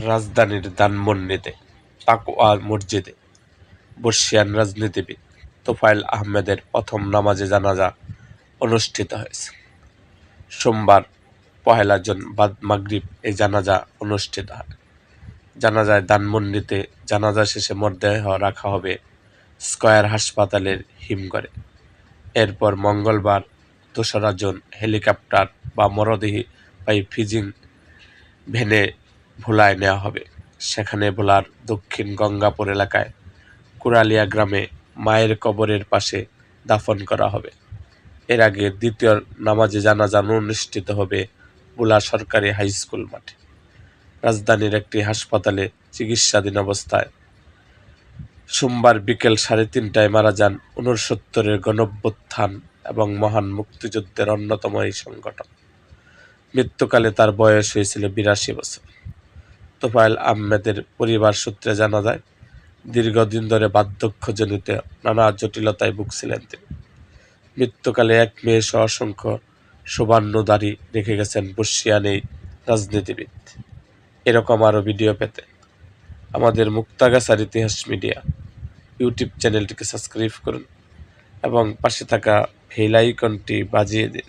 রাজধানীর ধানমন্ডিতে তাকওয়া মসজিদে বর্ষিয়ান রাজনীতিবিদ তোফায়েল আহমেদের প্রথম নামাজে জানাজা অনুষ্ঠিত হয়েছে। সোমবার 1 জুন বাদ মাগরিব এই জানাজা অনুষ্ঠিত হয়। জানাজায় ধানমন্ডিতে জানাজা শেষে মরদেহ রাখা হবে স্কয়ার হাসপাতালের হিমঘরে। এরপর মঙ্গলবার 2 জুন হেলিকপ্টার বা মরদেহী ফিজিং ভ্যানে ভোলায় নেওয়া হবে। সেখানে ভোলার দক্ষিণ গঙ্গাপুর এলাকায় কুড়ালিয়া গ্রামে মায়ের কবরের পাশে দাফন করা হবে। এর আগে দ্বিতীয় নামাজে জানাজা অনুষ্ঠিত হবে ভোলা সরকারি হাই স্কুল মাঠে। রাজধানীর একটি হাসপাতালে চিকিৎসাধীন অবস্থায় সোমবার বিকেল 3:30টায় মারা যান 69-এর গণঅভ্যুত্থান এবং মহান মুক্তিযুদ্ধের অন্যতম এই সংগঠন। মৃত্যুকালে তার বয়স হয়েছিল 82 বছর। তোফায়েল আহমেদের পরিবার সূত্রে জানা যায়, দীর্ঘদিন ধরে বার্ধক্যজনিত নানা জটিলতায় ভুগছিলেন তিনি। মৃত্যুকালে এক মেয়ে সহ অসংখ্য শুভান্যদারী রেখে গেছেন বর্ষিয়ান এই রাজনীতিবিদ। এরকম আরও ভিডিও পেতে আমাদের মুক্তাগাছার ইতিহাস মিডিয়া ইউটিউব চ্যানেলটিকে সাবস্ক্রাইব করুন এবং পাশে থাকা বেল আইকনটি বাজিয়ে দিন।